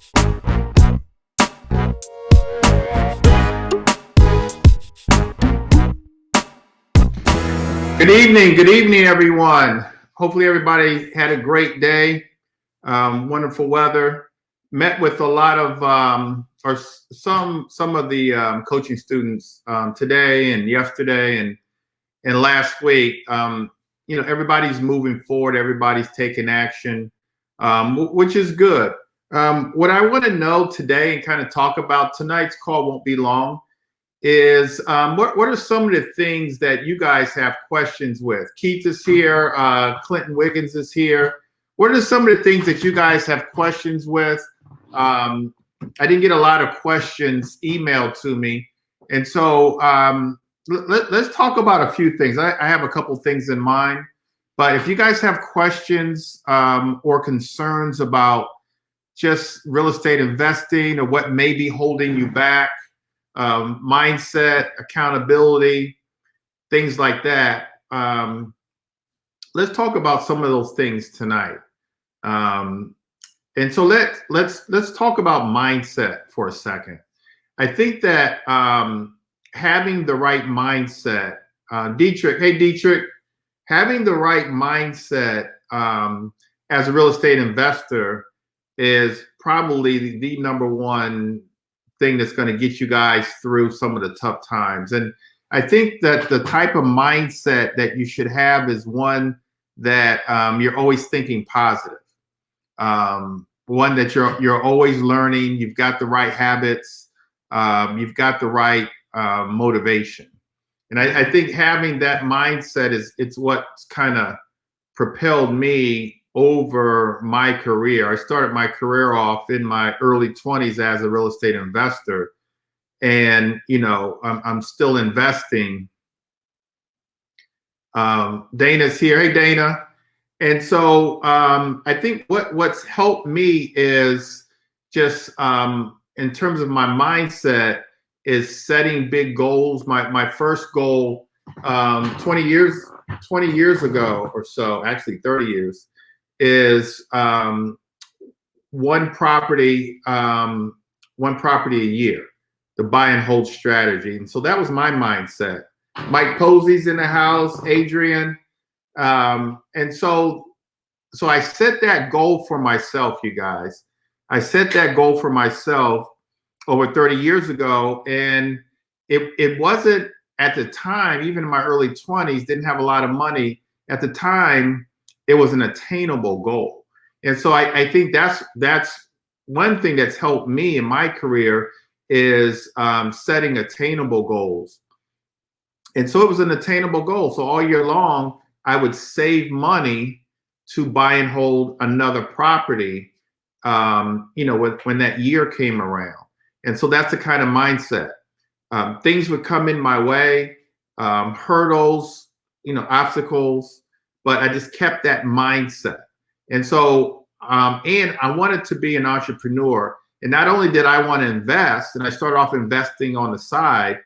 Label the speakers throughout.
Speaker 1: Good evening, everyone. Hopefully, everybody had a great day. Wonderful weather. Met with a lot of, or some of the coaching students today and yesterday and last week. Everybody's moving forward. Everybody's taking action, which is good. What I want to know today and kind of talk about, tonight's call won't be long, is what are some of the things that you guys have questions with? Keith is here, Clinton Wiggins is here. What are some of the things that you guys have questions with? I didn't get a lot of questions emailed to me. And so let's talk about a few things. I have a couple things in mind, but if you guys have questions or concerns about just real estate investing or what may be holding you back, mindset, accountability, things like that. Let's talk about some of those things tonight. And so let's talk about mindset for a second. I think that having the right mindset, Dietrich, hey Dietrich, having the right mindset as a real estate investor is probably the number one thing that's going to get you guys through some of the tough times. And I think that the type of mindset that you should have is one that you're always thinking positive, one that you're always learning. You've got the right habits, you've got the right motivation. And I think having that mindset it's what's kind of propelled me over my career. I started my career off in my early 20s as a real estate investor, and I'm still investing. Dana's here. Hey, Dana. And so I think what's helped me is just in terms of my mindset is setting big goals. My first goal 20 years ago or so, actually 30 years, is one property a year, the buy and hold strategy. And so that was my mindset. Mike Posey's in the house, Adrian. And so I set that goal for myself, you guys. I set that goal for myself over 30 years ago. And it wasn't at the time, even in my early 20s, didn't have a lot of money. At the time, it was an attainable goal. And so I think that's one thing that's helped me in my career is setting attainable goals. And so it was an attainable goal. So all year long, I would save money to buy and hold another property, when that year came around. And so that's the kind of mindset. Things would come in my way, hurdles, obstacles, but I just kept that mindset. And so, and I wanted to be an entrepreneur. And not only did I want to invest, and I started off investing on the side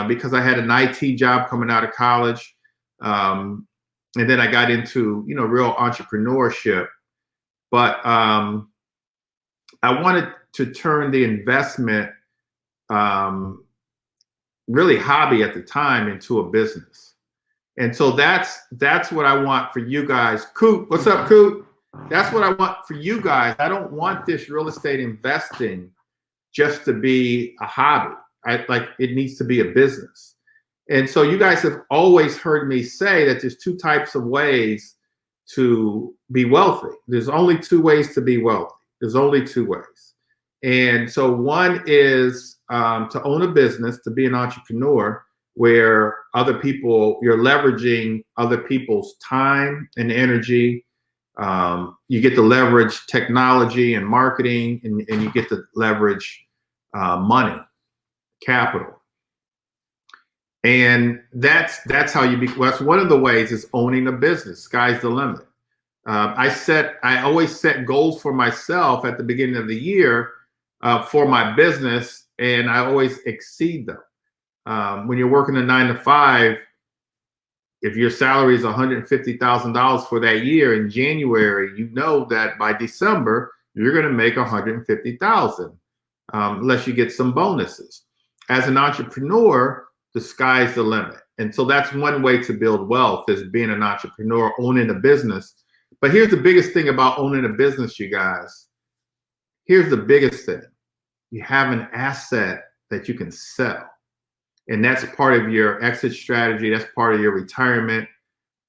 Speaker 1: because I had an IT job coming out of college. And then I got into, real entrepreneurship. But I wanted to turn the investment, really hobby at the time, into a business. And so that's what I want for you guys. Coop, what's up, Coop? That's what I want for you guys. I don't want this real estate investing just to be a hobby. It needs to be a business. And so you guys have always heard me say that there's two types of ways to be wealthy. There's only two ways to be wealthy. There's only two ways. And so one is to own a business, to be an entrepreneur, where you're leveraging other people's time and energy. You get to leverage technology and marketing, and you get to leverage money, capital. And that's how that's one of the ways, is owning a business. Sky's the limit. I always set goals for myself at the beginning of the year for my business, and I always exceed them. When you're working a 9-to-5, if your salary is $150,000 for that year in January, you know that by December you're going to make 150,000, unless you get some bonuses. As an entrepreneur, the sky's the limit. And so that's one way to build wealth, is being an entrepreneur, owning a business. But here's the biggest thing about owning a business, you guys. Here's the biggest thing. You have an asset that you can sell. And that's part of your exit strategy. That's part of your retirement.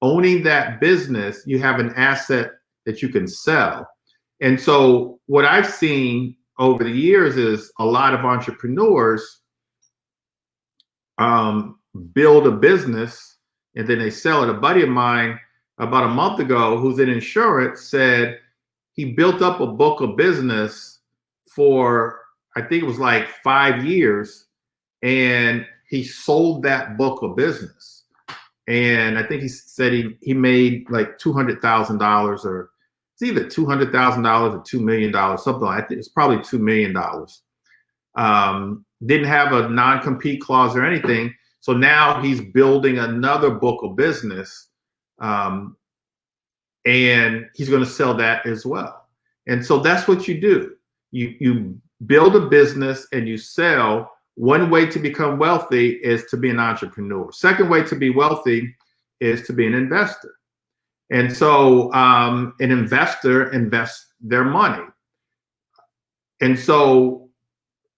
Speaker 1: Owning that business, you have an asset that you can sell. And so what I've seen over the years is a lot of entrepreneurs build a business and then they sell it. A buddy of mine about a month ago, who's in insurance, said he built up a book of business for, I think it was like 5 years, and he sold that book of business. And I think he said he made like $200,000, or it's either $200,000 or $2 million, something like that. It's probably $2 million. Didn't have a non-compete clause or anything. So now he's building another book of business, and he's going to sell that as well. And so that's what you do. You build a business and you sell. One way to become wealthy is to be an entrepreneur. Second way to be wealthy is to be an investor. And so an investor invests their money. And so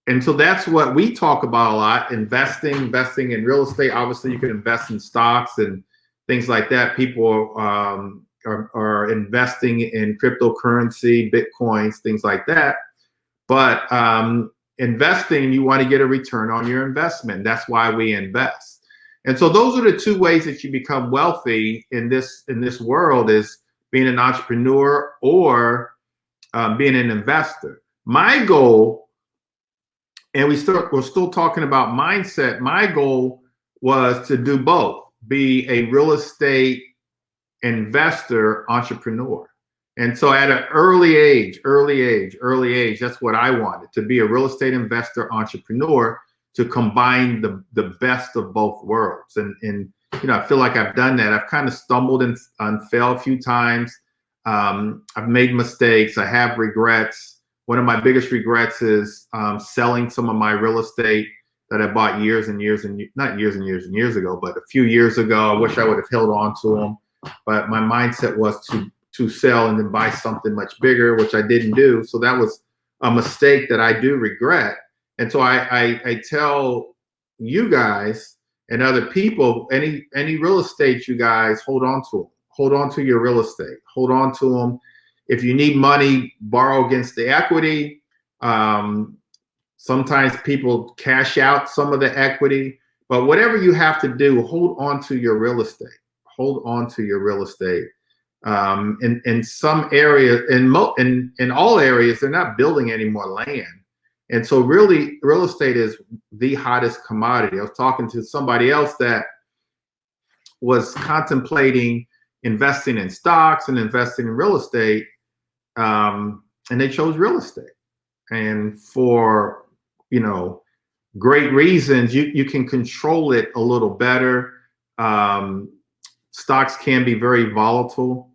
Speaker 1: that's what we talk about a lot: investing in real estate. Obviously, you can invest in stocks and things like that. People are investing in cryptocurrency, Bitcoins, things like that. But investing, you want to get a return on your investment. That's why we invest. And so those are the two ways that you become wealthy in this world, is being an entrepreneur or being an investor. My goal, and we're still talking about mindset, my goal was to do both: be a real estate investor, entrepreneur. And so at an early age, that's what I wanted, to be a real estate investor, entrepreneur, to combine the best of both worlds. And I feel like I've done that. I've kind of stumbled and failed a few times. I've made mistakes. I have regrets. One of my biggest regrets is selling some of my real estate that I bought not years and years ago, but a few years ago. I wish I would have held on to them, but my mindset was to sell and then buy something much bigger, which I didn't do. So that was a mistake that I do regret. And so I tell you guys and other people, any real estate, you guys, hold on to them. Hold on to your real estate. Hold on to them. If you need money, borrow against the equity. Sometimes people cash out some of the equity, but whatever you have to do, hold on to your real estate. Hold on to your real estate. In some areas, in all areas, they're not building any more land. And so really, real estate is the hottest commodity. I was talking to somebody else that was contemplating investing in stocks and investing in real estate, and they chose real estate. And for, great reasons, you can control it a little better. Stocks can be very volatile.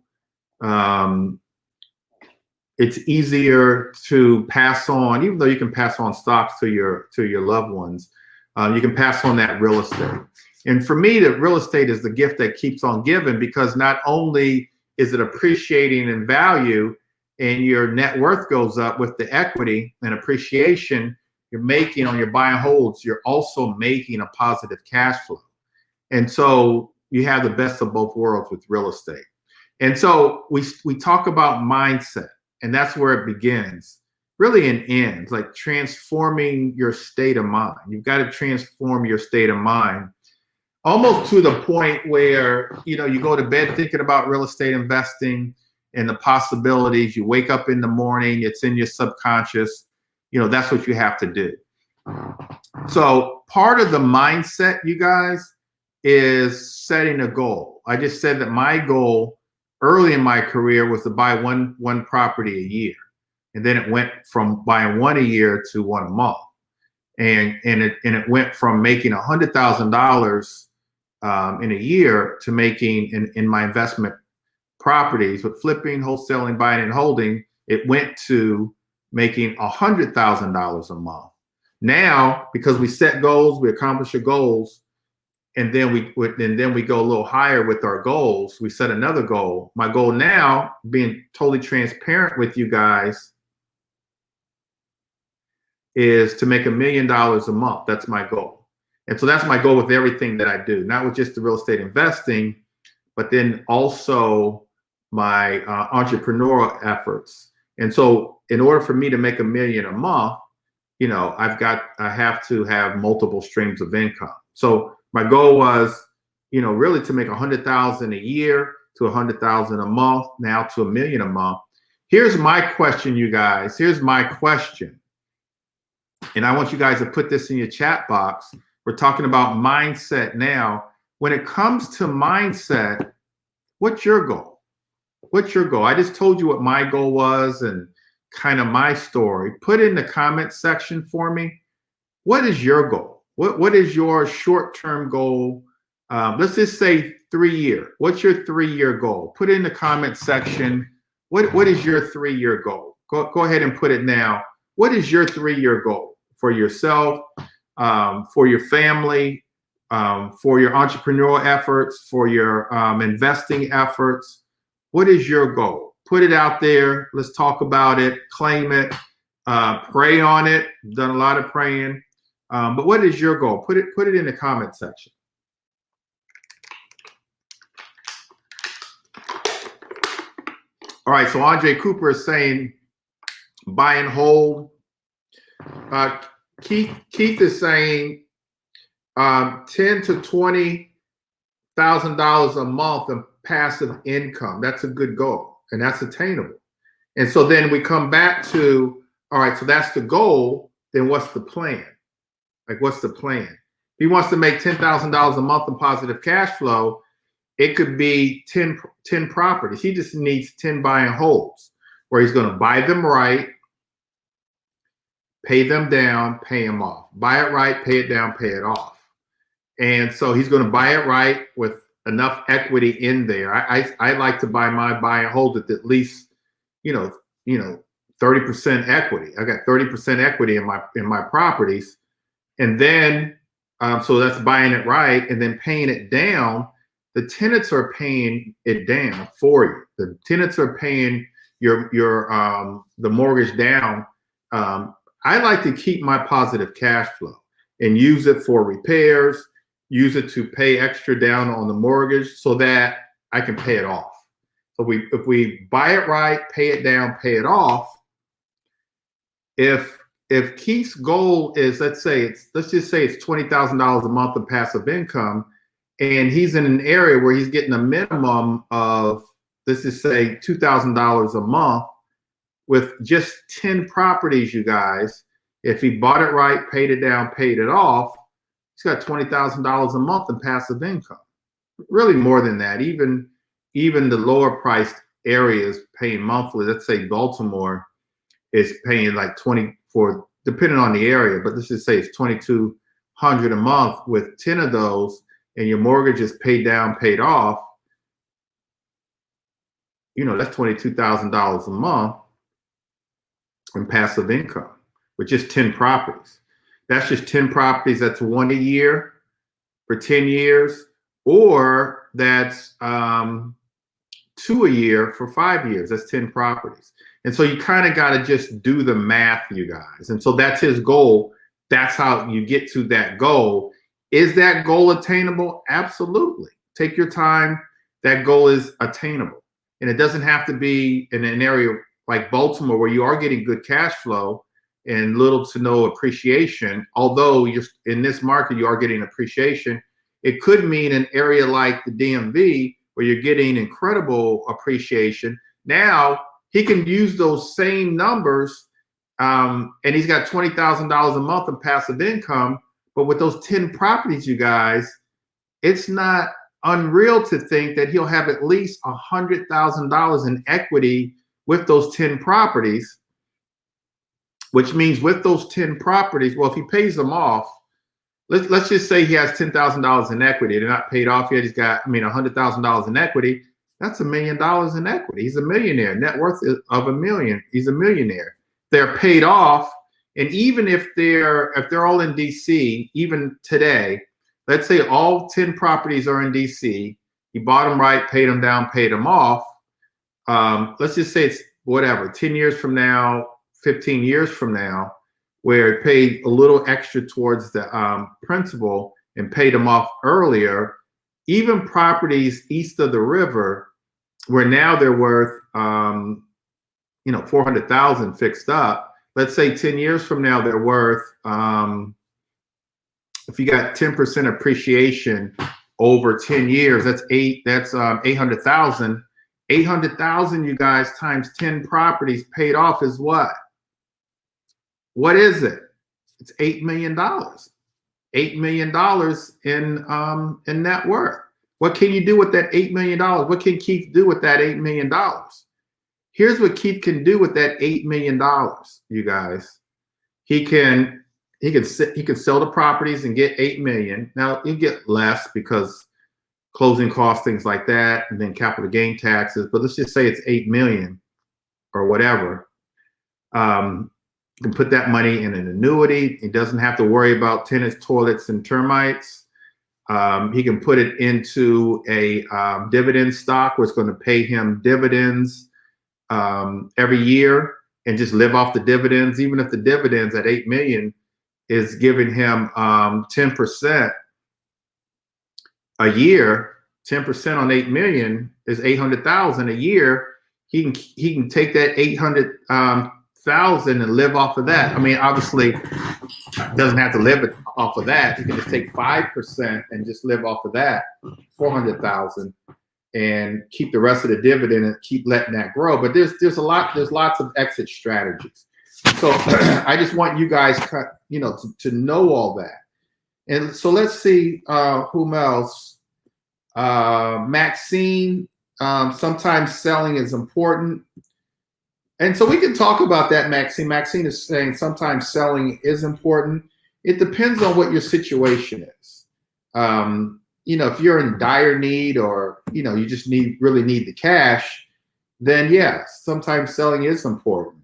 Speaker 1: It's easier to pass on, even though you can pass on stocks to your loved ones. You can pass on that real estate. And for me, the real estate is the gift that keeps on giving, because not only is it appreciating in value and your net worth goes up with the equity and appreciation you're making on your buy and holds, you're also making a positive cash flow. And so you have the best of both worlds with real estate. And so we talk about mindset, and that's where it begins, really, and ends, like transforming your state of mind. You've got to transform your state of mind, almost to the point where, you go to bed thinking about real estate investing and the possibilities. You wake up in the morning, it's in your subconscious. That's what you have to do. So part of the mindset, you guys, is setting a goal. I just said that my goal early in my career was to buy one property a year. And then it went from buying one a year to one a month. And it went from making $100,000 in a year to making in my investment properties with flipping, wholesaling, buying and holding, It went to making $100,000 a month. Now, because we set goals, we accomplish your goals, and then we go a little higher with our goals. We set another goal. My goal now, being totally transparent with you guys, is to make $1 million a month. That's my goal. And so that's my goal with everything that I do, not with just the real estate investing, but then also my entrepreneurial efforts. And so in order for me to make $1 million a month, you know, I have to have multiple streams of income. So my goal was, you know, really to make 100,000 a year to 100,000 a month, now to $1 million a month. Here's my question, you guys. Here's my question. And I want you guys to put this in your chat box. We're talking about mindset now. When it comes to mindset, what's your goal? What's your goal? I just told you what my goal was and kind of my story. Put in the comment section for me. What is your goal? What is your short-term goal? Let's just say 3-year. What's your 3-year goal? Put it in the comment section. What is your 3-year goal? Go ahead and put it now. What is your 3-year goal for yourself, for your family, for your entrepreneurial efforts, for your investing efforts? What is your goal? Put it out there. Let's talk about it. Claim it. Pray on it. Done a lot of praying. But what is your goal? Put it in the comment section. All right. So Andre Cooper is saying buy and hold. Keith is saying $10,000 to $20,000 a month of passive income. That's a good goal, and that's attainable. And so then we come back to, all right, so that's the goal. Then what's the plan? Like, what's the plan? If he wants to make $10,000 a month in positive cash flow, it could be 10 properties. He just needs 10 buy and holds, where he's going to buy them right, pay them down, pay them off. Buy it right, pay it down, pay it off. And so he's going to buy it right with enough equity in there. I like to buy my buy and hold at least, 30% equity. I got 30% equity in my properties. And then, so that's buying it right and then paying it down. The tenants are paying it down for you. The tenants are paying your the mortgage down. I like to keep my positive cash flow and use it for repairs, use it to pay extra down on the mortgage so that I can pay it off. So if we buy it right, pay it down, pay it off. If Keith's goal is, let's just say it's $20,000 a month of passive income, and he's in an area where he's getting a minimum of, let's just say $2,000 a month with just 10 properties, you guys. If he bought it right, paid it down, paid it off, he's got $20,000 a month in passive income. Really more than that. Even the lower priced areas paying monthly. Let's say Baltimore is paying like 24, depending on the area, but let's just say it's $2,200 a month with 10 of those, and your mortgage is paid down, paid off. That's $22,000 a month in passive income with just 10 properties. That's just 10 properties. That's one a year for 10 years, or that's 2 a year for 5 years. That's 10 properties. And so you kind of got to just do the math, you guys. And so that's his goal. That's how you get to that goal. Is that goal attainable? Absolutely. Take your time. That goal is attainable. And it doesn't have to be in an area like Baltimore where you are getting good cash flow and little to no appreciation. Although you're in this market, you are getting appreciation. It could mean an area like the DMV where you're getting incredible appreciation. Now he can use those same numbers, and he's got $20,000 a month in passive income. But with those 10 properties, you guys, it's not unreal to think that he'll have at least $100,000 in equity with those 10 properties, which means with those 10 properties, well, if he pays them off, let's just say he has $10,000 in equity. They're not paid off yet. He's got, $100,000 in equity. That's $1 million in equity. He's a millionaire. Net worth of $1 million. He's a millionaire. They're paid off, and even if they're all in DC, even today, let's say all 10 properties are in DC. He bought them right, paid them down, paid them off. Let's just say it's whatever, 10 years from now, 15 years from now, where it paid a little extra towards the principal and paid them off earlier. Even properties east of the river, where now they're worth, 400,000 fixed up. Let's say 10 years from now, they're worth, if you got 10% appreciation over 10 years, that's 800,000. 800,000, you guys, times 10 properties paid off is what? What is it? It's $8 million. $8 million in net worth. What can you do with that $8 million? What can Keith do with that $8 million? Here's what Keith can do with that $8 million, you guys. He can sell the properties and get $8 million. Now you get less because closing costs, things like that, and then capital gain taxes. But let's just say it's $8 million or whatever. You can put that money in an annuity. He doesn't have to worry about tenants, toilets, and termites. He can put it into a dividend stock where it's going to pay him dividends every year and just live off the dividends. Even if the dividends at $8 million is giving him 10% a year, 10% on $8 million is 800,000 a year. He can take that 800,000 and live off of that. I mean, obviously, doesn't have to live off of that. He can just take 5% and just live off of that, 400,000, and keep the rest of the dividend and keep letting that grow. But there's lots of exit strategies. So I just want you guys, to know all that. And so let's see whom else. Maxine, sometimes selling is important. And so we can talk about that, Maxine. Maxine is saying sometimes selling is important. It depends on what your situation is. If you're in dire need or, you just really need the cash, then yes, sometimes selling is important.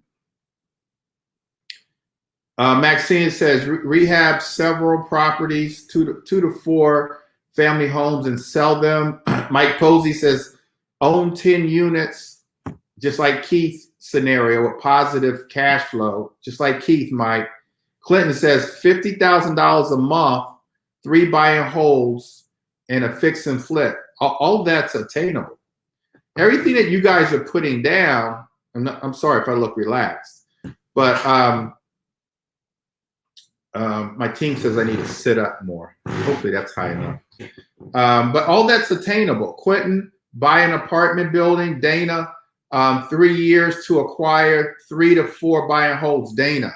Speaker 1: Maxine says rehab several properties, two to four family homes and sell them. Mike Posey says own 10 units, just like Keith's scenario with positive cash flow, just like Keith, Mike. Clinton says $50,000 a month, 3 buy and holds, and a fix and flip. All that's attainable. Everything that you guys are putting down, I'm sorry if I look relaxed, but my team says I need to sit up more. Hopefully that's high enough. But all that's attainable. Quentin, buy an apartment building. Dana, 3 years to acquire, 3 to 4 buy and holds. Dana,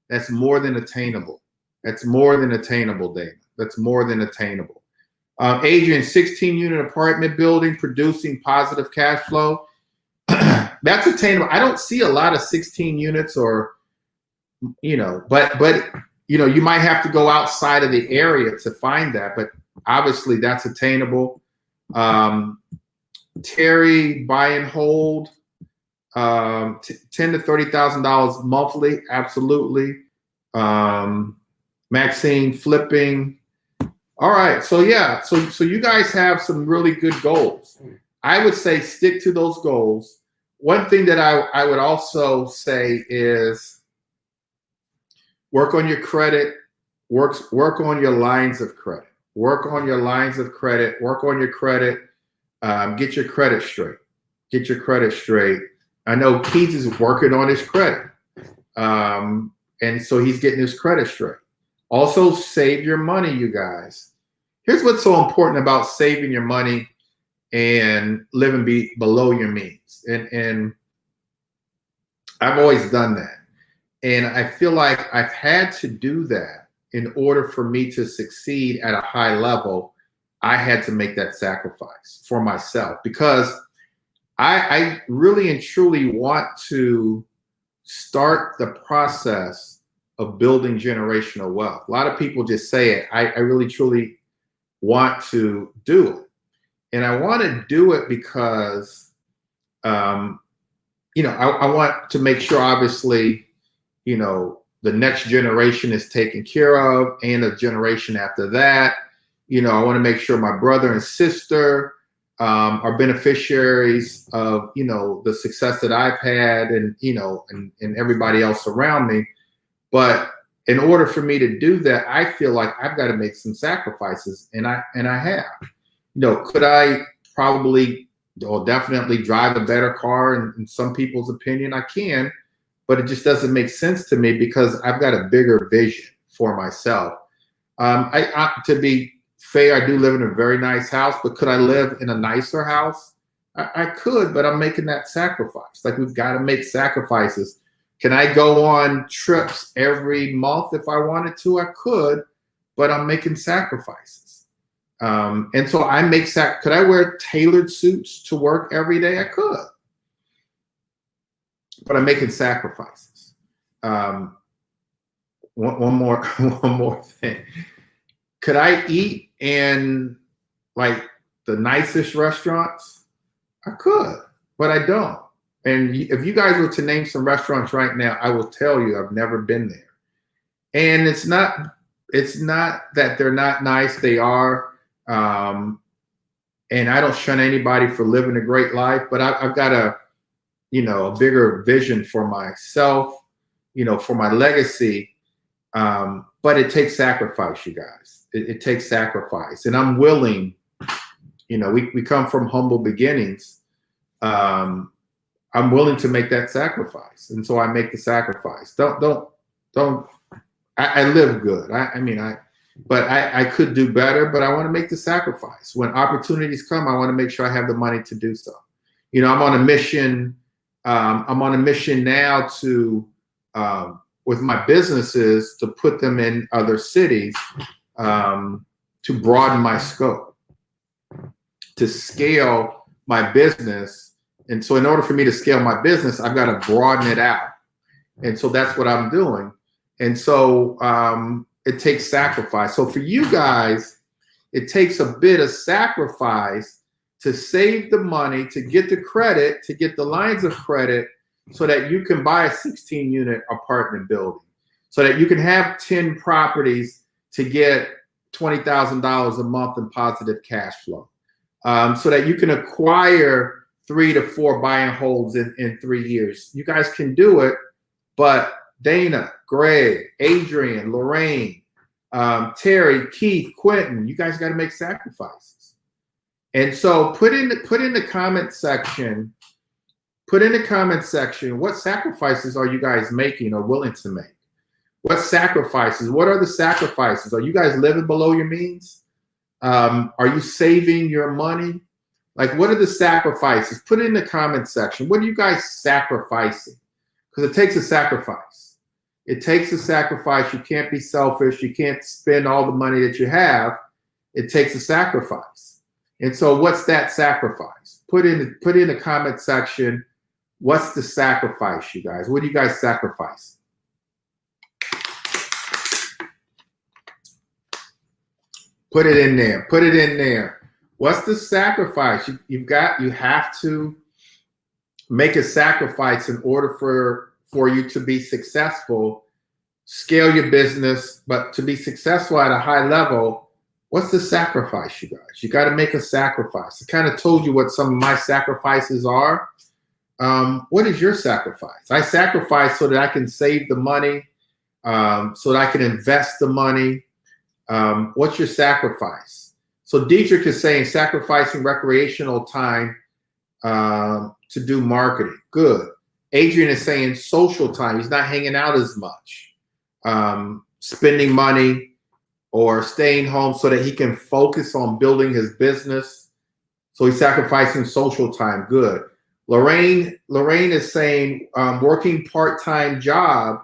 Speaker 1: that's more than attainable. That's more than attainable, Dana. That's more than attainable. Adrian, 16-unit apartment building producing positive cash flow. That's attainable. I don't see a lot of 16 units or, but you might have to go outside of the area to find that, but obviously that's attainable. Terry, buy and hold, $10,000 to $30,000 monthly, absolutely. Maxine, flipping. All right, so yeah, so you guys have some really good goals. I would say stick to those goals. One thing that I would also say is work on your credit, work on your lines of credit. Work on your lines of credit, work on your credit, get your credit straight. Get your credit straight. I know Keith is working on his credit. And so he's getting his credit straight. Also, save your money, you guys. Here's what's so important about saving your money and living below your means. And I've always done that. And I feel like I've had to do that in order for me to succeed at a high level. I had to make that sacrifice for myself because I really and truly want to start the process of building generational wealth. A lot of people just say it. I really truly want to do it. And I want to do it because, you know, I want to make sure, obviously, you know, the next generation is taken care of, and a generation after that. You know, I want to make sure my brother and sister are beneficiaries of, you know, the success that I've had, and, you know, and everybody else around me. But in order for me to do that, I feel like I've got to make some sacrifices, and I have. You know, could I probably or definitely drive a better car in some people's opinion? I can, but it just doesn't make sense to me because I've got a bigger vision for myself. To be fair, I do live in a very nice house, but could I live in a nicer house? I could, but I'm making that sacrifice. Like, we've got to make sacrifices. Can I go on trips every month if I wanted to? I could, but I'm making sacrifices. And so I make could I wear tailored suits to work every day? I could, but I'm making sacrifices. One more thing. Could I eat in like the nicest restaurants? I could, but I don't. And if you guys were to name some restaurants right now, I will tell you I've never been there. And it's not that they're not nice. They are. And I don't shun anybody for living a great life, but I've got a bigger vision for myself, you know, for my legacy. But it takes sacrifice, you guys. It takes sacrifice. And I'm willing, you know, we come from humble beginnings. I'm willing to make that sacrifice. And so I make the sacrifice. I live good. I could do better, but I want to make the sacrifice. When opportunities come, I want to make sure I have the money to do so. You know, I'm on a mission. I'm on a mission now to, with my businesses, to put them in other cities, to broaden my scope, to scale my business. And so in order for me to scale my business, I've got to broaden it out. And so that's what I'm doing. And so it takes sacrifice. So for you guys, it takes a bit of sacrifice to save the money, to get the credit, to get the lines of credit, so that you can buy a 16-unit apartment building, so that you can have 10 properties to get $20,000 a month in positive cash flow, so that you can acquire 3 to 4 buy and holds in 3 years. You guys can do it, but Dana, Greg, Adrian, Lorraine, Terry, Keith, Quentin, you guys got to make sacrifices. And so put in the comment section, what sacrifices are you guys making or willing to make? What sacrifices? What are the sacrifices? Are you guys living below your means? Are you saving your money? Like, what are the sacrifices? Put it in the comment section. What are you guys sacrificing? Because it takes a sacrifice. It takes a sacrifice. You can't be selfish. You can't spend all the money that you have. It takes a sacrifice. And so what's that sacrifice? Put in the comment section. What's the sacrifice, you guys? What do you guys sacrifice? Put it in there. Put it in there. What's the sacrifice? You have to make a sacrifice in order for you to be successful, scale your business, but to be successful at a high level, what's the sacrifice, you guys? You got to make a sacrifice. I kind of told you what some of my sacrifices are. What is your sacrifice? I sacrifice so that I can save the money, so that I can invest the money. What's your sacrifice? So Dietrich is saying sacrificing recreational time to do marketing. Good. Adrian is saying social time. He's not hanging out as much, spending money or staying home so that he can focus on building his business. So he's sacrificing social time. Good. Lorraine is saying working part-time job,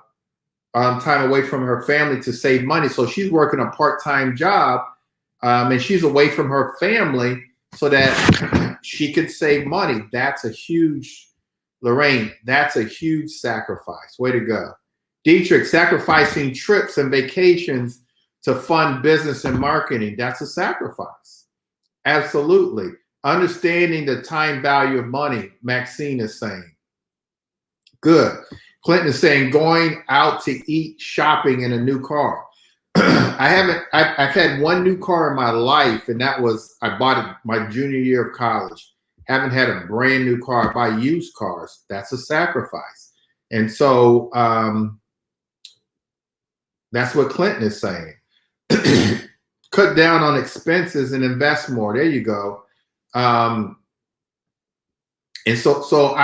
Speaker 1: time away from her family to save money. So she's working a part-time job, and she's away from her family so that she could save money. That's a huge, Lorraine, that's a huge sacrifice. Way to go. Dietrich, sacrificing trips and vacations to fund business and marketing. That's a sacrifice. Absolutely. Understanding the time value of money, Maxine is saying. Good. Clinton is saying going out to eat, shopping in a new car. I've had one new car in my life, and that was, I bought it my junior year of college. Haven't had a brand new car. I buy used cars. That's a sacrifice. And so that's what Clinton is saying. Cut down on expenses and invest more. There you go. And so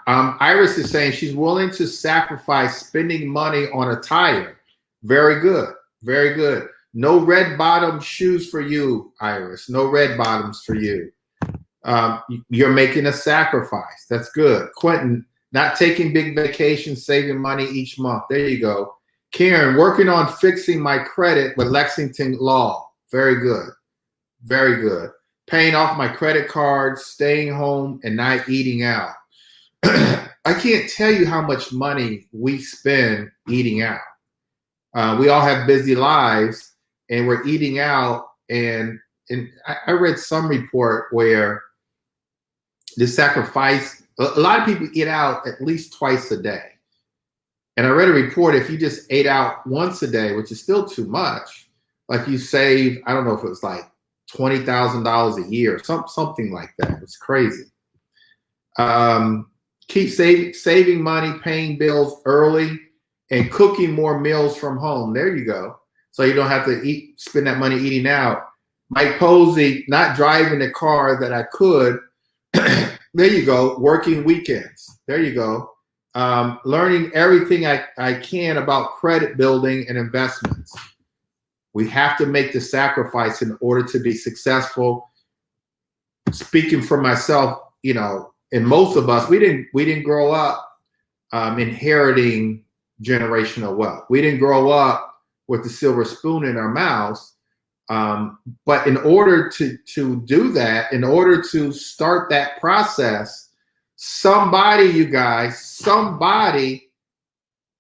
Speaker 1: Iris is saying she's willing to sacrifice spending money on a tire. Very good. Very good. No red bottom shoes for you, Iris. No red bottoms for you. You're making a sacrifice. That's good. Quentin, not taking big vacations, saving money each month. There you go. Karen, working on fixing my credit with Lexington Law. Very good. Very good. Paying off my credit cards, staying home, and not eating out. I can't tell you how much money we spend eating out. We all have busy lives, and we're eating out. And I read some report where the sacrifice, a lot of people eat out at least twice a day. And I read a report, if you just ate out once a day, which is still too much, like you save, I don't know if it was like $20,000 a year, something like that. It's crazy. Keep saving money, paying bills early, and cooking more meals from home. There you go. So you don't have to spend that money eating out. Mike Posey, not driving the car that I could. There you go. Working weekends. There you go. Learning everything I can about credit building and investments. We have to make the sacrifice in order to be successful. Speaking for myself, you know, and most of us, we didn't grow up inheriting generational wealth. We didn't grow up with the silver spoon in our mouths. But in order to do that, in order to start that process, somebody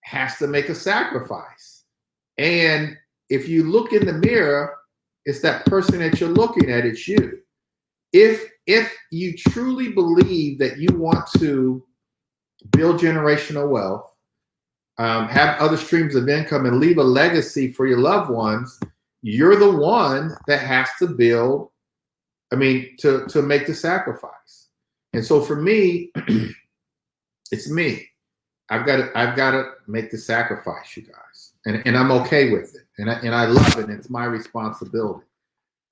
Speaker 1: has to make a sacrifice. And if you look in the mirror, it's that person that you're looking at, it's you. If you truly believe that you want to build generational wealth, have other streams of income, and leave a legacy for your loved ones, you're the one that has to build, to make the sacrifice. And so for me, it's me. I've got to make the sacrifice, you guys, and I'm okay with it, and I love it. And it's my responsibility.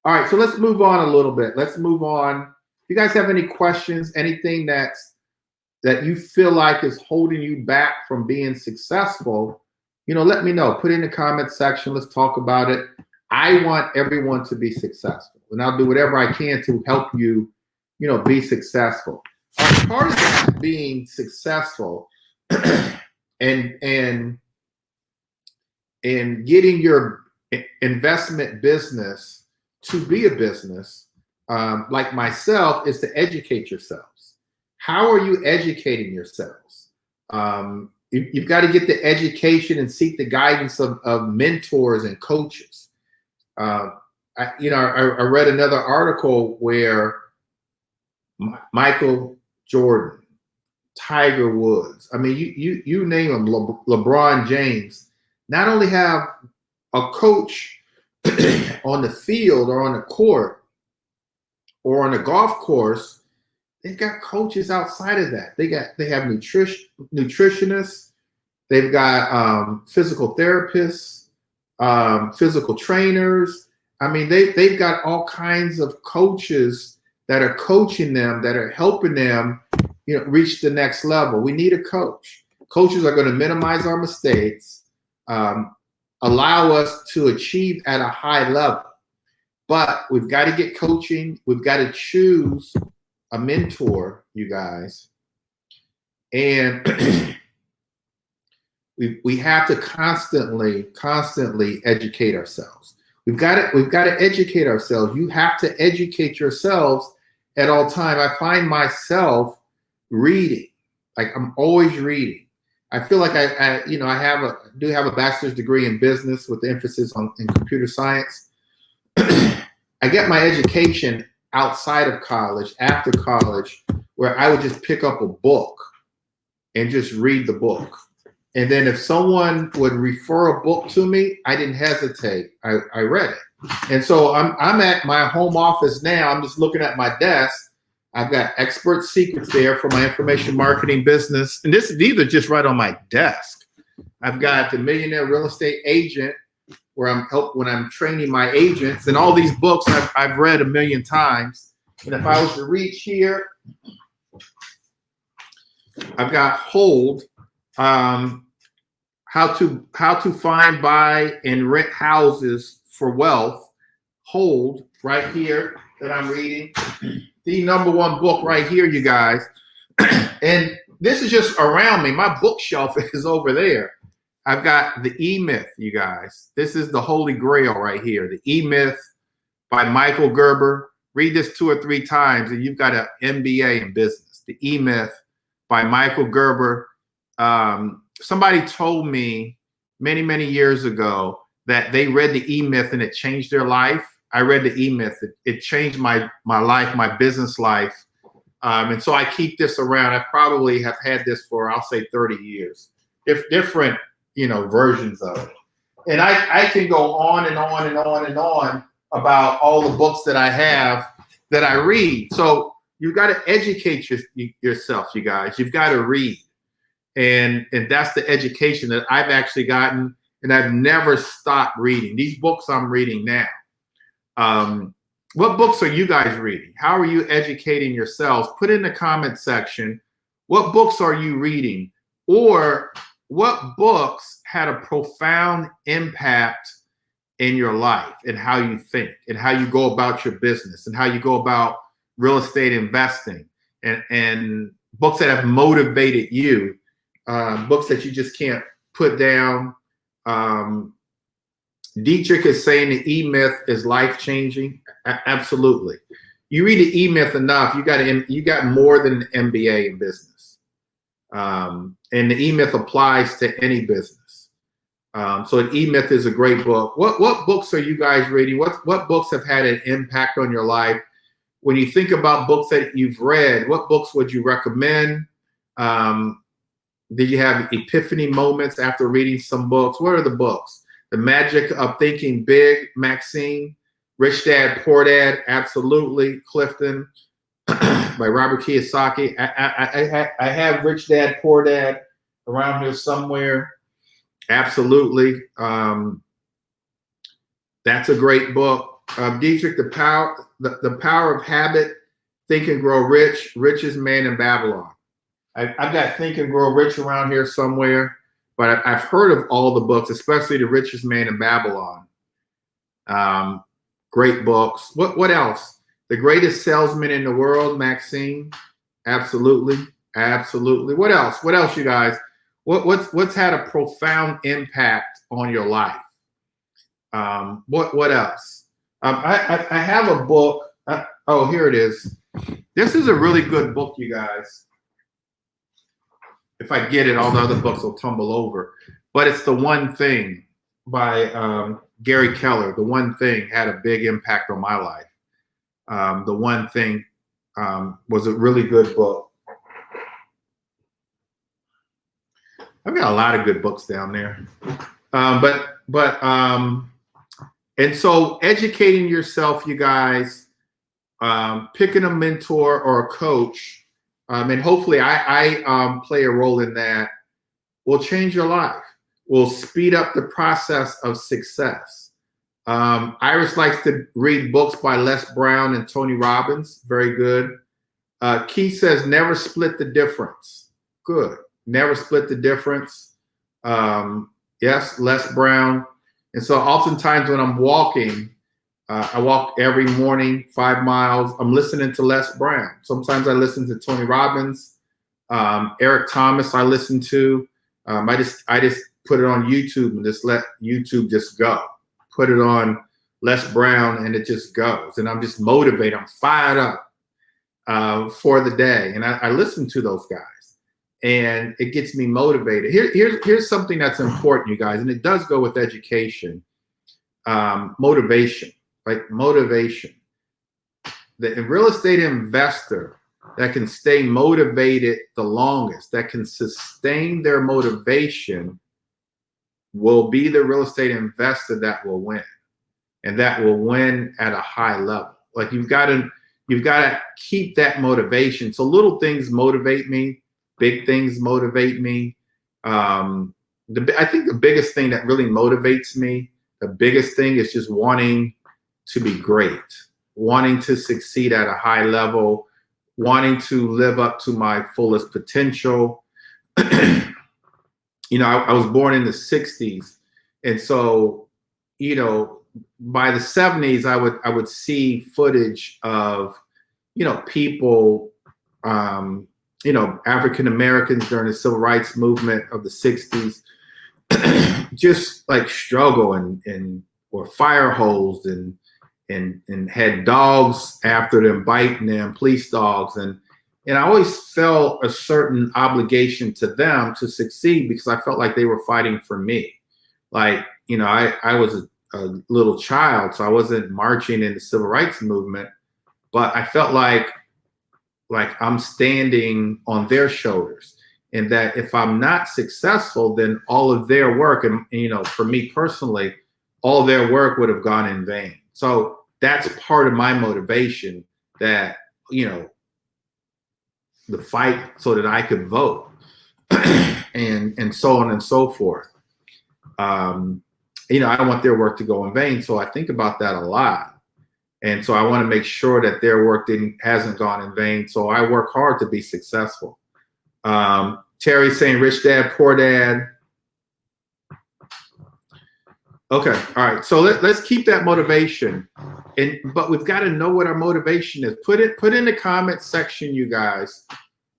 Speaker 1: All right, so let's move on a little bit. Let's move on. If you guys have any questions, anything that you feel like is holding you back from being successful, let me know. Put it in the comment section. Let's talk about it. I want everyone to be successful, and I'll do whatever I can to help you, be successful. Part of that being successful and getting your investment business to be a business, like myself, is to educate yourselves. How are you educating yourselves? You've got to get the education and seek the guidance of mentors and coaches. I read another article where Michael Jordan, Tiger Woods, you name them, LeBron James, not only have a coach on the field or on the court or on the golf course, they've got coaches outside of that. They have nutritionists, they've got physical therapists, physical trainers. They've got all kinds of coaches that are coaching them, that are helping them, reach the next level. We need a coach. Coaches are going to minimize our mistakes, allow us to achieve at a high level. But we've got to get coaching. We've got to choose a mentor, you guys. And we have to constantly educate ourselves. We've got to educate ourselves. You have to educate yourselves at all time. I find myself reading. Like, I'm always reading. I feel like I do have a bachelor's degree in business with emphasis in computer science. I get my education outside of college, after college, where I would just pick up a book and just read the book. And then if someone would refer a book to me, I didn't hesitate. I read it. And so I'm at my home office now. I'm just looking at my desk. I've got Expert Secrets there for my information marketing business. And these are just right on my desk. I've got the Millionaire Real Estate Agent, where when I'm training my agents, and all these books I've read a million times. And if I was to reach here, I've got Hold, how to find, buy, and rent houses for wealth. Hold, right here, that I'm reading. The #1 book right here, you guys. And this is just around me. My bookshelf is over there. I've got the E-Myth, you guys. This is the Holy Grail right here. The E-Myth by Michael Gerber. Read this 2 or 3 times and you've got an MBA in business. The E-Myth by Michael Gerber. Somebody told me many, many years ago that they read the E-Myth and it changed their life. I read the E-Myth. It changed my life, my business life. And so I keep this around. I probably have had this for, I'll say, 30 years. If different, versions of it. And I can go on and on and on and on about all the books that I have that I read. So you've got to educate yourself, you guys. You've got to read. And that's the education that I've actually gotten, and I've never stopped reading. These books I'm reading now. What books are you guys reading? How are you educating yourselves? Put in the comment section, what books are you reading? Or what books had a profound impact in your life and how you think and how you go about your business and how you go about real estate investing, and books that have motivated you, books that you just can't put down. Dietrich is saying the E-Myth is life-changing. Absolutely. You read the E-Myth enough, you got more than an MBA in business. And the E-Myth applies to any business. So an E-Myth is a great book. What books are you guys reading? What books have had an impact on your life? When you think about books that you've read, what books would you recommend? Did you have epiphany moments after reading some books? What are the books? The Magic of Thinking Big, Maxine. Rich Dad, Poor Dad, absolutely. Clifton by Robert Kiyosaki. I have Rich Dad, Poor Dad around here somewhere. Absolutely. That's a great book. Dietrich, the Power of Habit, Think and Grow Rich, Richest Man in Babylon. I've got Think and Grow Rich around here somewhere, but I've heard of all the books, especially The Richest Man in Babylon. Great books. What else? The Greatest Salesman in the World, Maxine. Absolutely. Absolutely. What else? What else, you guys? What's had a profound impact on your life? What else? I have a book. Oh, here it is. This is a really good book, you guys. If I get it, all the other books will tumble over. But it's The One Thing by Gary Keller. The One Thing had a big impact on my life. The One Thing was a really good book. I've got a lot of good books down there. And so educating yourself, you guys, picking a mentor or a coach, and hopefully I play a role in that, will change your life, will speed up the process of success. Iris likes to read books by Les Brown and Tony Robbins. Very good. Keith says, never split the difference. Good. Never split the difference. Yes, Les Brown. And so oftentimes when I'm walking, I walk every morning, 5 miles. I'm listening to Les Brown. Sometimes I listen to Tony Robbins. Eric Thomas I listen to. I just put it on YouTube and just let YouTube just go. Put it on Les Brown and it just goes. And I'm just motivated. I'm fired up for the day. And I listen to those guys. And it gets me motivated. Here's something that's important, you guys, and it does go with education. Motivation, right? Motivation. the real estate investor that can stay motivated the longest, that can sustain their motivation, will be the real estate investor that will win, and that will win at a high level. Like you've got to keep that motivation. So little things motivate me, big things motivate me. I think the biggest thing that really motivates me, the biggest thing is just wanting to be great, wanting to succeed at a high level, wanting to live up to my fullest potential. You know, I was born in the 60s. And so, you know, by the 70s, I would see footage of, you know, people, you know, African Americans during the civil rights movement of the 60s, just like struggle and or fire hosed and had dogs after them biting them, police dogs, and I always felt a certain obligation to them to succeed because I felt like they were fighting for me. Like, you know, I was a little child, so I wasn't marching in the civil rights movement, but I felt like I'm standing on their shoulders, and that if I'm not successful, then all of their work, and you know, for me personally, all their work would have gone in vain. So that's part of my motivation, that, you know, the fight so that I could vote and so on and so forth. You know, I don't want their work to go in vain. So I think about that a lot. And so I want to make sure that their work hasn't gone in vain. So I work hard to be successful. Terry's saying rich dad, poor dad. Okay, all right. So let's keep that motivation, but we've got to know what our motivation is. Put in the comment section, you guys.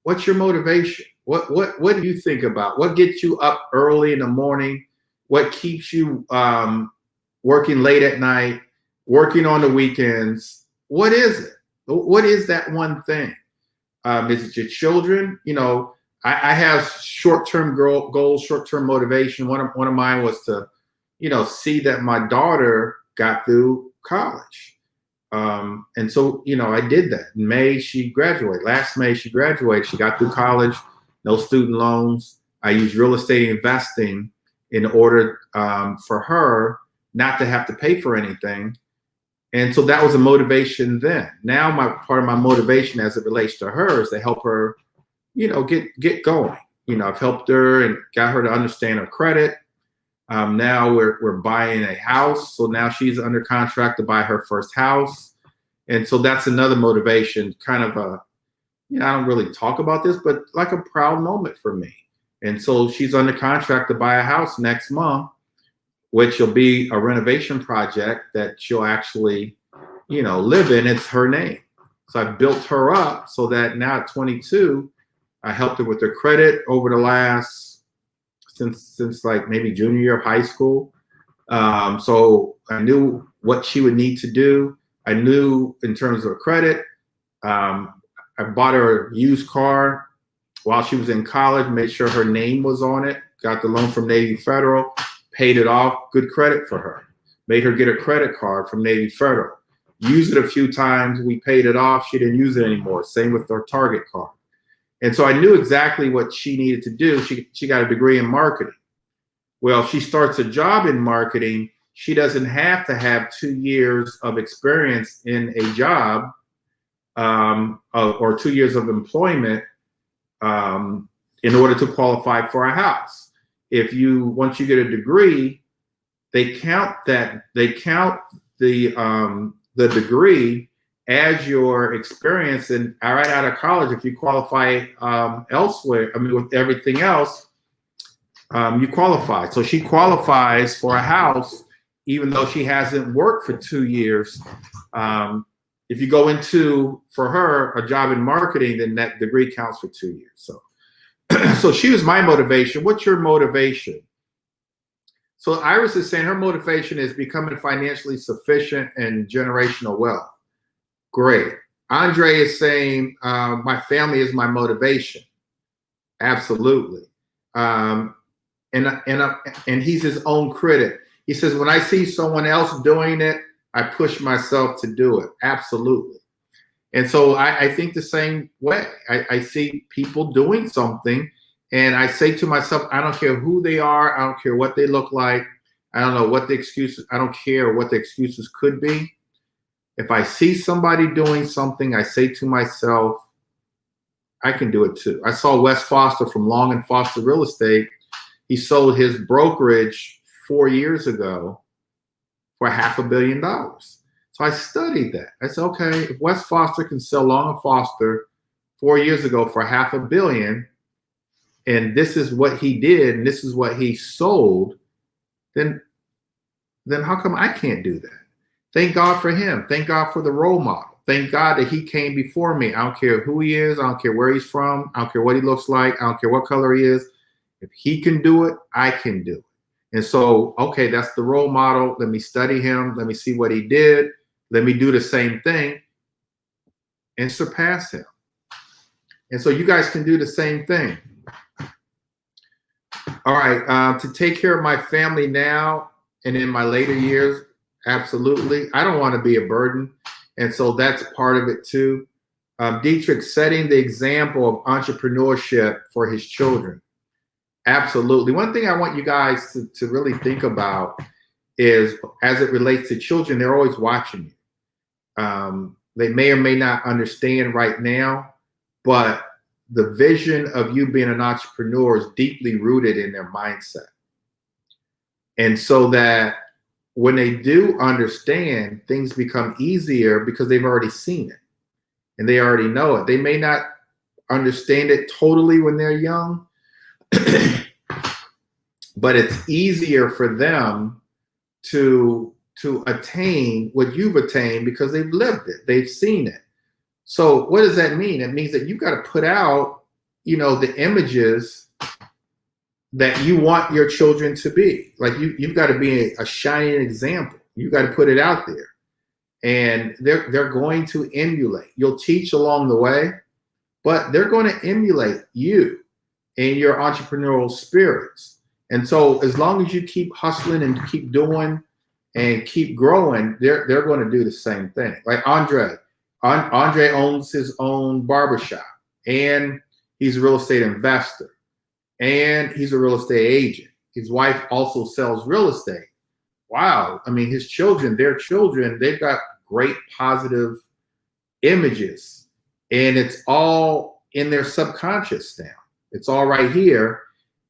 Speaker 1: What's your motivation? What do you think about? What gets you up early in the morning? What keeps you working late at night, working on the weekends? What is it? What is that one thing? Is it your children? You know, I have short-term goals, short-term motivation. One of mine was to, you know, see that my daughter got through college. And so, you know, I did that. In May, she graduated. Last May, she graduated. She got through college, no student loans. I used real estate investing in order for her not to have to pay for anything. And so that was a motivation then. Now, part of my motivation as it relates to her is to help her, you know, get going. You know, I've helped her and got her to understand her credit. Now we're buying a house. So now she's under contract to buy her first house. And so that's another motivation, kind of a, you know, I don't really talk about this, but like a proud moment for me. And so she's under contract to buy a house next month, which will be a renovation project that she'll actually, you know, live in. It's her name. So I built her up so that now at 22, I helped her with her credit over the last, since like maybe junior year of high school. So I knew what she would need to do. I knew in terms of credit. I bought her a used car while she was in college, made sure her name was on it, got the loan from Navy Federal, paid it off, good credit for her. Made her get a credit card from Navy Federal. Used it a few times, we paid it off, she didn't use it anymore. Same with her Target card. And so I knew exactly what she needed to do. She got a degree in marketing. Well, if she starts a job in marketing, she doesn't have to have 2 years of experience in a job or 2 years of employment in order to qualify for a house. Once you get a degree, they count the degree as your experience, and right out of college, if you qualify elsewhere, I mean, with everything else, you qualify. So she qualifies for a house, even though she hasn't worked for 2 years. If you go into, for her, a job in marketing, then that degree counts for 2 years. So, so she was my motivation. What's your motivation? So Iris is saying her motivation is becoming financially sufficient and generational wealth. Great. Andre is saying my family is my motivation. Absolutely. And he's his own critic. He says, when I see someone else doing it, I push myself to do it. Absolutely. And so I think the same way. I see people doing something, and I say to myself, I don't care who they are, I don't care what they look like, I don't know what the excuses, I don't care what the excuses could be. If I see somebody doing something, I say to myself, I can do it too. I saw Wes Foster from Long and Foster Real Estate. He sold his brokerage 4 years ago for $500 million. So I studied that. I said, okay, if Wes Foster can sell Long and Foster 4 years ago for $500 million, and this is what he did, and this is what he sold, then how come I can't do that? Thank God for him. Thank God for the role model. Thank God that he came before me. I don't care who he is. I don't care where he's from. I don't care what he looks like. I don't care what color he is. If he can do it, I can do it. And so, okay, that's the role model. Let me study him. Let me see what he did. Let me do the same thing and surpass him. And so you guys can do the same thing. All right, to take care of my family now and in my later years, absolutely. I don't want to be a burden. And so that's part of it too. Dietrich, setting the example of entrepreneurship for his children. Absolutely. One thing I want you guys to really think about is, as it relates to children, they're always watching you. They may or may not understand right now, but the vision of you being an entrepreneur is deeply rooted in their mindset. And so that when they do understand, things become easier because they've already seen it and they already know it. They may not understand it totally when they're young, but it's easier for them to attain what you've attained because they've lived it, they've seen it. So what does that mean? It means that you've got to put out, the images that you want your children to be. Like you've got to be a shining example. You've got to put it out there, and they're going to emulate. You'll teach along the way, but they're going to emulate you and your entrepreneurial spirits. And so as long as you keep hustling and keep doing and keep growing, they're going to do the same thing. Like Andre owns his own barbershop, and he's a real estate investor, and he's a real estate agent. His wife also sells real estate. Wow. I mean, his children, their children, they've got great positive images, and it's all in their subconscious now. It's all right here.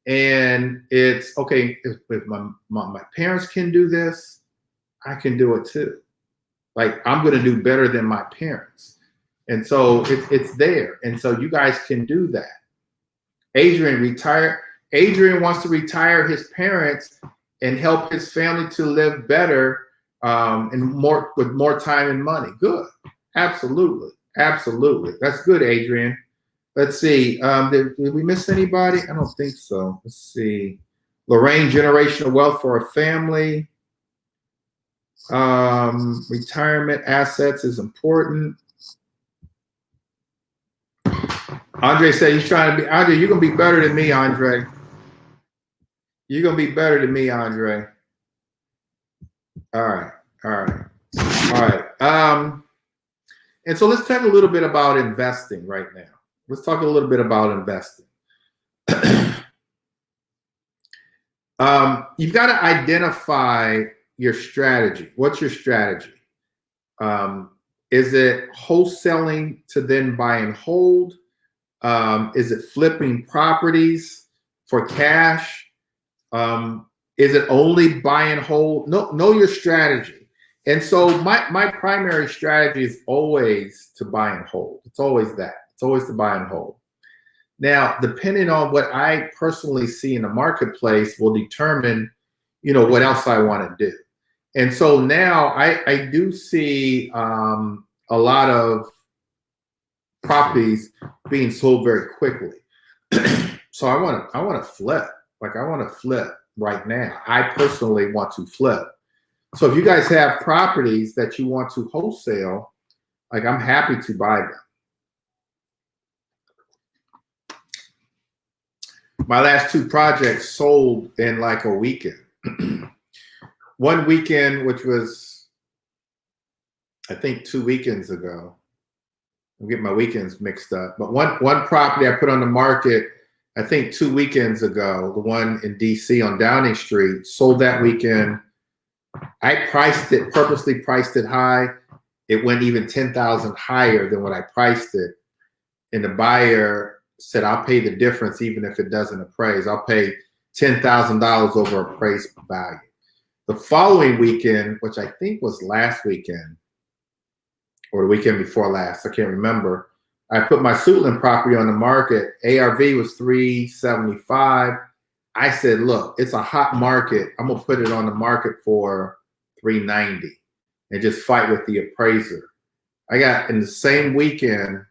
Speaker 1: And it's okay, if my parents can do this, I can do it too. Like, I'm going to do better than my parents. And so it's there. And so you guys can do that. Adrian wants to retire his parents and help his family to live better and with more time and money. Good. Absolutely. Absolutely. That's good, Adrian. Let's see. Did we miss anybody? I don't think so. Let's see. Lorraine, generational wealth for a family. Retirement assets is important. Andre said he's trying to be, Andre, you're going to be better than me, Andre. You're going to be better than me, Andre. All right. And so let's talk a little bit about investing right now. Let's talk a little bit about investing. You've got to identify your strategy. What's your strategy? Is it wholesaling to then buy and hold? Is it flipping properties for cash? Is it only buy and hold? Know your strategy. And so my primary strategy is always to buy and hold. It's always that. It's always to buy and hold. Now, depending on what I personally see in the marketplace will determine, what else I want to do. And so now I do see a lot of properties being sold very quickly. So I want to flip. Like, I want to flip right now. I personally want to flip. So if you guys have properties that you want to wholesale, like, I'm happy to buy them. My last two projects sold in like a weekend. One weekend, which was, I think, 2 weekends ago, I'm getting my weekends mixed up. But one property I put on the market, I think 2 weekends ago, the one in DC on Downing Street, sold that weekend. I purposely priced it high. It went even 10,000 higher than what I priced it. And the buyer said, I'll pay the difference even if it doesn't appraise. I'll pay $10,000 over appraised value. The following weekend, which I think was last weekend or the weekend before last, I can't remember, I put my Suitland property on the market. ARV was 375. I said, look, it's a hot market. I'm going to put it on the market for 390 and just fight with the appraiser. I got, in the same weekend,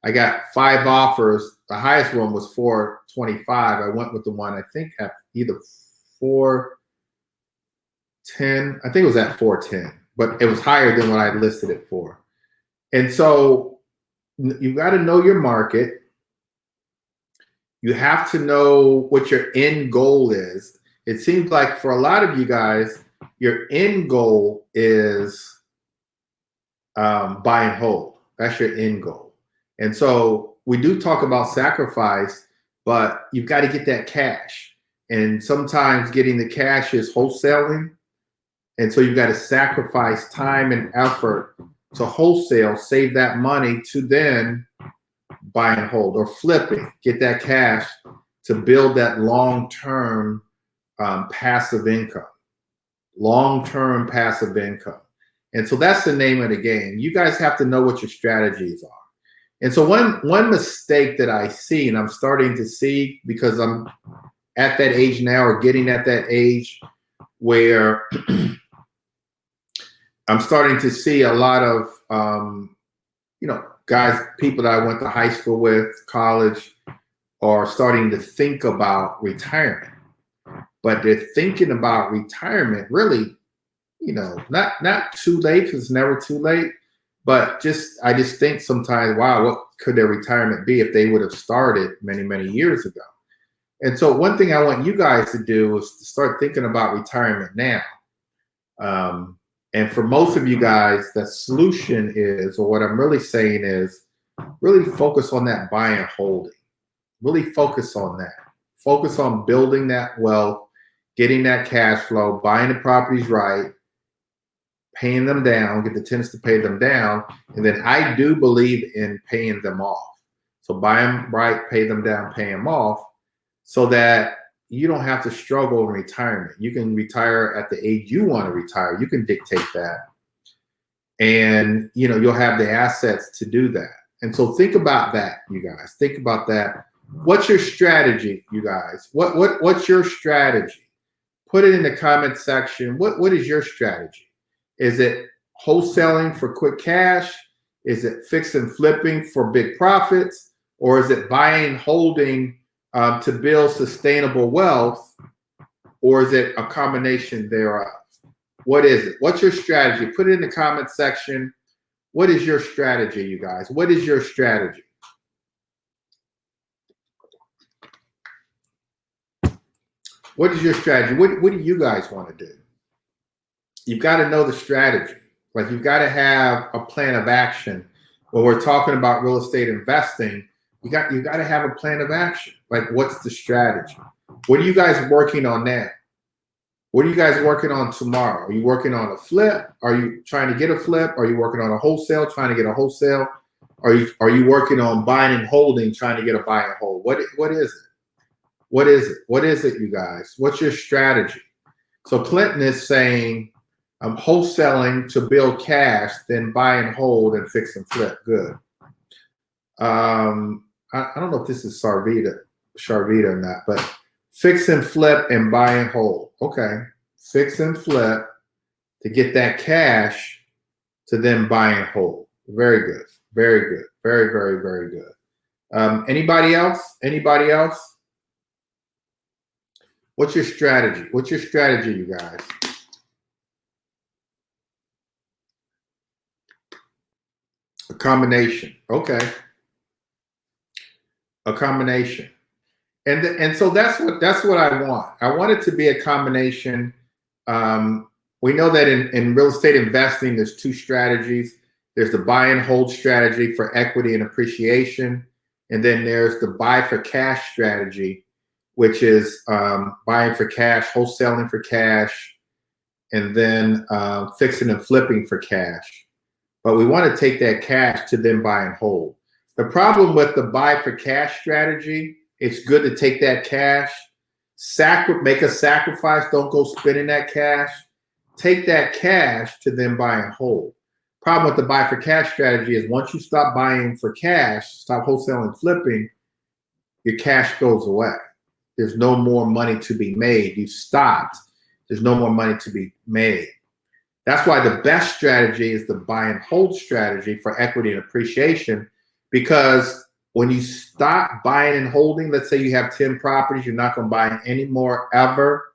Speaker 1: I got 5 offers. The highest one was 425. I went with the one, I think at either 410. I think it was at 410, but it was higher than what I listed it for. And so you got to know your market. You have to know what your end goal is. It seems like for a lot of you guys, your end goal is buy and hold. That's your end goal. And so we do talk about sacrifice, but you've got to get that cash. And sometimes getting the cash is wholesaling. And so you've got to sacrifice time and effort to wholesale, save that money to then buy and hold or flip it, get that cash to build that long-term passive income, long-term passive income. And so that's the name of the game. You guys have to know what your strategies are. And so one mistake that I see, and I'm starting to see because I'm at that age now or getting at that age where I'm starting to see a lot of, guys, people that I went to high school with, college, are starting to think about retirement. But they're thinking about retirement really, not too late, because it's never too late. But I just think sometimes, wow, what could their retirement be if they would have started many, many years ago? And so one thing I want you guys to do is to start thinking about retirement now. And for most of you guys, the solution is, or what I'm really saying is, really focus on that buy and holding. Really focus on that. Focus on building that wealth, getting that cash flow, buying the properties right, paying them down, get the tenants to pay them down. And then I do believe in paying them off. So buy them right, pay them down, pay them off, so that you don't have to struggle in retirement. You can retire at the age you want to retire. You can dictate that. And, you'll have the assets to do that. And so think about that, you guys. Think about that. What's your strategy, you guys? What's your strategy? Put it in the comment section. What is your strategy? Is it wholesaling for quick cash? Is it fix and flipping for big profits? Or is it buying, holding to build sustainable wealth? Or is it a combination thereof? What is it? What's your strategy? Put it in the comment section. What is your strategy, you guys? What is your strategy? What is your strategy? What do you guys want to do? You've got to know the strategy. Like, you've got to have a plan of action. When we're talking about real estate investing, you got to have a plan of action. Like, what's the strategy? What are you guys working on now? What are you guys working on tomorrow? Are you working on a flip? Are you trying to get a flip? Are you working on a wholesale, trying to get a wholesale? Are you working on buying and holding, trying to get a buy and hold? What is it? What is it? What is it, you guys? What's your strategy? So Clinton is saying, I'm wholesaling to build cash, then buy and hold and fix and flip. Good. I don't know if this is Sharvita or not, but fix and flip and buy and hold. Okay. Fix and flip to get that cash to then buy and hold. Very good. Very good. Very, very, very good. Anybody else? Anybody else? What's your strategy? What's your strategy, you guys? A combination. Okay. A combination. And so that's what I want. I want it to be a combination. We know that in real estate investing, there's two strategies. There's the buy and hold strategy for equity and appreciation. And then there's the buy for cash strategy, which is buying for cash, wholesaling for cash, and then fixing and flipping for cash. But we want to take that cash to then buy and hold. The problem with the buy for cash strategy, it's good to take that cash, make a sacrifice, don't go spending that cash. Take that cash to then buy and hold. Problem with the buy for cash strategy is once you stop buying for cash, stop wholesaling and flipping, your cash goes away. There's no more money to be made. You stopped. There's no more money to be made. That's why the best strategy is the buy and hold strategy for equity and appreciation, because when you stop buying and holding, let's say you have 10 properties, you're not going to buy any more ever,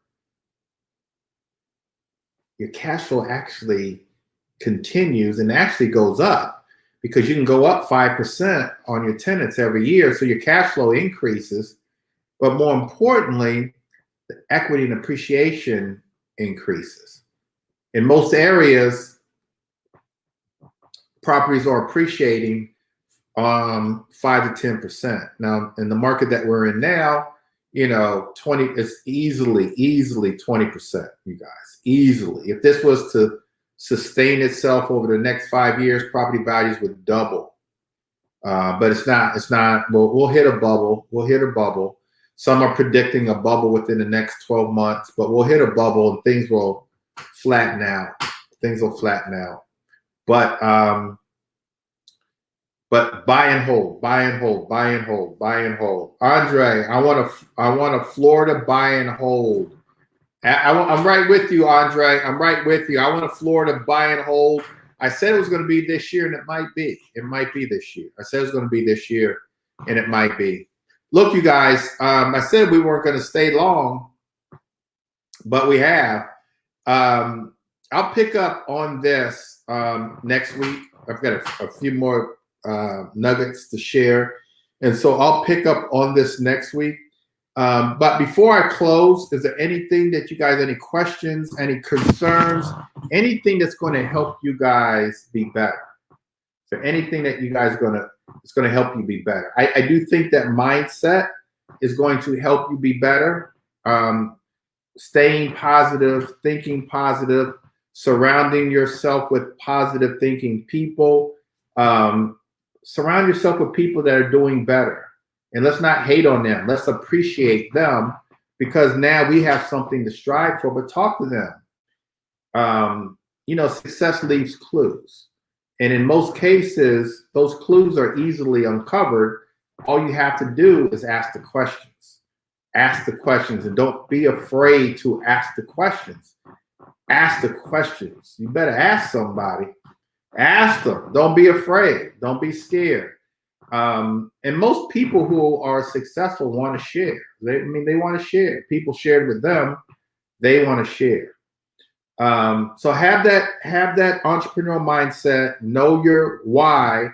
Speaker 1: your cash flow actually continues and actually goes up, because you can go up 5% on your tenants every year. So your cash flow increases, but more importantly, the equity and appreciation increases. In most areas, properties are appreciating 5 to 10%. Now, in the market that we're in now, 20 is easily 20%, you guys, easily. If this was to sustain itself over the next 5 years, property values would double. But it's not. We'll hit a bubble. We'll hit a bubble. Some are predicting a bubble within the next 12 months, but we'll hit a bubble and things will flatten out. Things will flatten out. But buy and hold, buy and hold, buy and hold, buy and hold. Andre, I want a Florida buy and hold. I'm right with you, Andre. I'm right with you. I want a Florida buy and hold. I said it was going to be this year, and it might be. It might be this year. I said it was going to be this year, and it might be. Look, you guys, I said we weren't going to stay long, but we have. I'll pick up on this next week. I've got a few more nuggets to share, and so I'll pick up on this next week. But before I close, is there anything that you guys, any questions, any concerns, anything that's going to help you guys be better? Is there anything that you guys it's going to help you be better? I do think that mindset is going to help you be better. Staying positive, thinking positive, surrounding yourself with positive thinking people. Surround yourself with people that are doing better. And let's not hate on them. Let's appreciate them, because now we have something to strive for, but talk to them. Success leaves clues. And in most cases, those clues are easily uncovered. All you have to do is ask the questions. Ask the questions, and don't be afraid to ask the questions. Ask the questions. You better ask somebody. Ask them. Don't be afraid. Don't be scared. And most people who are successful want to share. They want to share. People shared with them. They want to share. So have that entrepreneurial mindset. Know your why.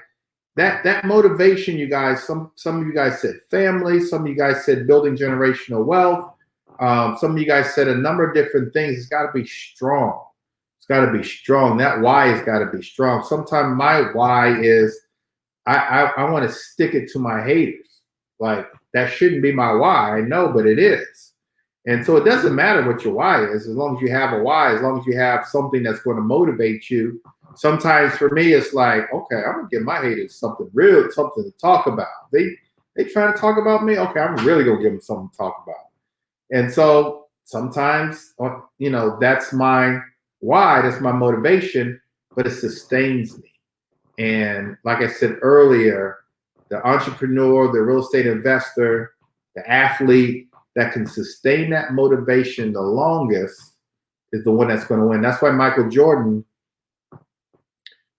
Speaker 1: That motivation, you guys. Some of you guys said family. Some of you guys said building generational wealth. Some of you guys said a number of different things. It's got to be strong. It's got to be strong. That why has got to be strong. Sometimes my why is I want to stick it to my haters. Like, that shouldn't be my why. I know, but it is. And so it doesn't matter what your why is, as long as you have a why, as long as you have something that's going to motivate you. Sometimes for me, it's like, okay, I'm going to give my haters something to talk about. They trying to talk about me? Okay, I'm really going to give them something to talk about. And so sometimes, that's my why, that's my motivation, but it sustains me. And like I said earlier, the entrepreneur, the real estate investor, the athlete that can sustain that motivation the longest is the one that's going to win. That's why Michael Jordan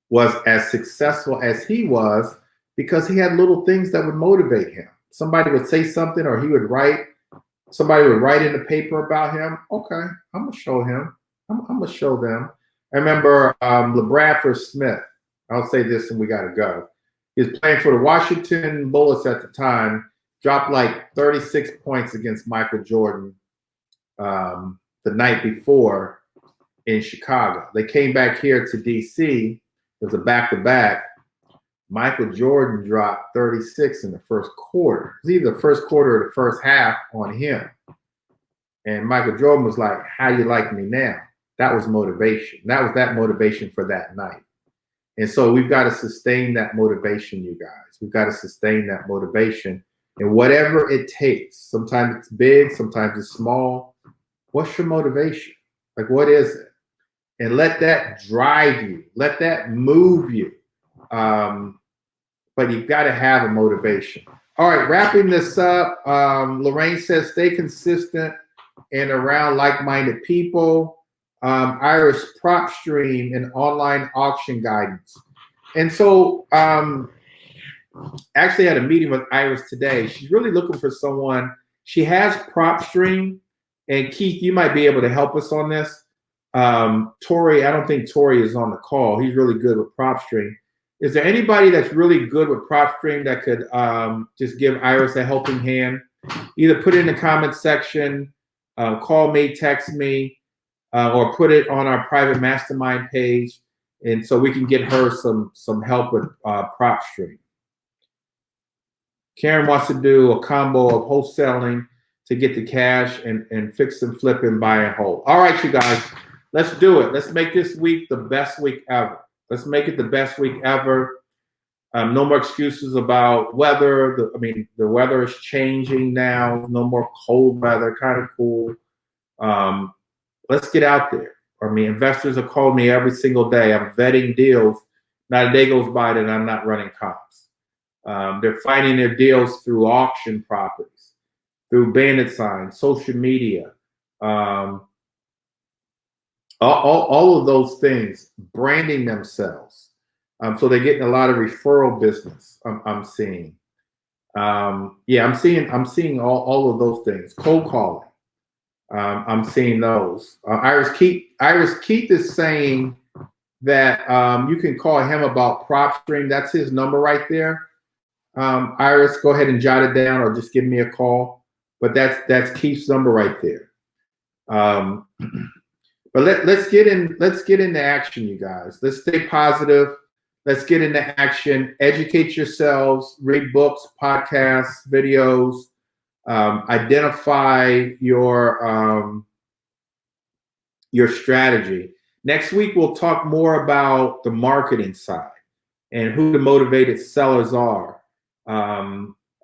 Speaker 1: was as successful as he was, because he had little things that would motivate him. Somebody would say something, or somebody would write in the paper about him. Okay, I'm going to show him. I'm going to show them. I remember LeBradford Smith. I'll say this and we got to go. He was playing for the Washington Bullets at the time, dropped like 36 points against Michael Jordan the night before in Chicago. They came back here to D.C., It was a back-to-back. Michael Jordan dropped 36 in the first quarter. It was either the first quarter or the first half on him. And Michael Jordan was like, how you like me now? That was motivation. That was that motivation for that night. And so we've got to sustain that motivation, you guys. We've got to sustain that motivation. And whatever it takes, sometimes it's big, sometimes it's small. What's your motivation? Like, what is it? And let that drive you. Let that move you. But you've got to have a motivation. All right, wrapping this up. Lorraine says, stay consistent and around like-minded people. Iris, PropStream and online auction guidance. And so actually had a meeting with Iris today. She's really looking for someone. She has PropStream. And Keith, you might be able to help us on this. Tori, I don't think Tori is on the call. He's really good with PropStream. Is there anybody that's really good with PropStream that could just give Iris a helping hand? Either put it in the comment section, call me, text me, or put it on our private mastermind page, and so we can get her some help with PropStream. Karen wants to do a combo of wholesaling to get the cash and fix and flip and buy and hold. All right, you guys, let's do it. Let's make this week the best week ever. Let's make it the best week ever. No more excuses about weather. The weather is changing now. No more cold weather, kind of cool. Let's get out there. Investors are calling me every single day. I'm vetting deals. Not a day goes by that I'm not running comps. They're finding their deals through auction properties, through bandit signs, social media, all of those things, branding themselves. So they're getting a lot of referral business. I'm seeing. Yeah, I'm seeing all of those things. Cold calling. I'm seeing those. Iris Keith is saying that you can call him about PropStream. That's his number right there. Iris, go ahead and jot it down or just give me a call. But that's Keith's number right there. But let's get into action, you guys. Let's stay positive. Let's get into action. Educate yourselves. Read books, podcasts, videos. Identify your strategy. Next week we'll talk more about the marketing side and who the motivated sellers are.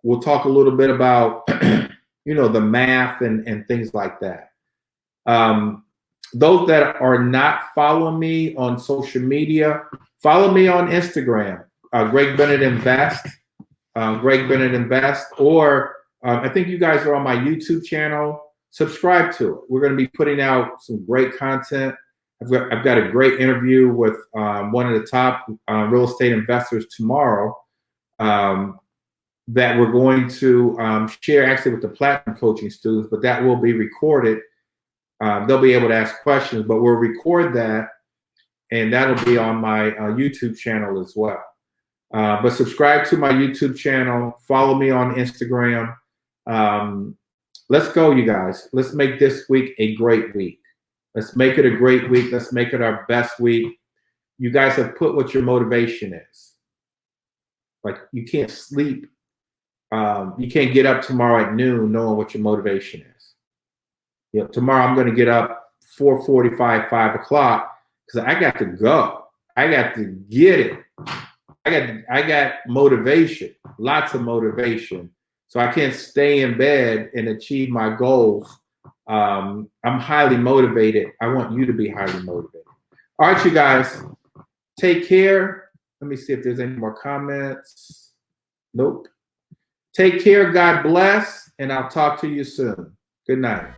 Speaker 1: We'll talk a little bit about the math and things like that. Those that are not following me on social media, follow me on Instagram, Greg Bennett Invest, or I think you guys are on my YouTube channel. Subscribe to it. We're going to be putting out some great content. I've got a great interview with one of the top real estate investors tomorrow that we're going to share actually with the Platinum Coaching students, but that will be recorded. They'll be able to ask questions, but we'll record that, and that'll be on my YouTube channel as well. But subscribe to my YouTube channel. Follow me on Instagram. Let's go, you guys. Let's make this week a great week. Let's make it a great week. Let's make it our best week. You guys have put what your motivation is. Like, you can't sleep. You can't get up tomorrow at noon knowing what your motivation is. Tomorrow I'm going to get up 4:45, 5 o'clock because I got to go. I got to get it. I got motivation, lots of motivation. So I can't stay in bed and achieve my goals. I'm highly motivated. I want you to be highly motivated. All right, you guys, take care. Let me see if there's any more comments. Nope. Take care. God bless. And I'll talk to you soon. Good night.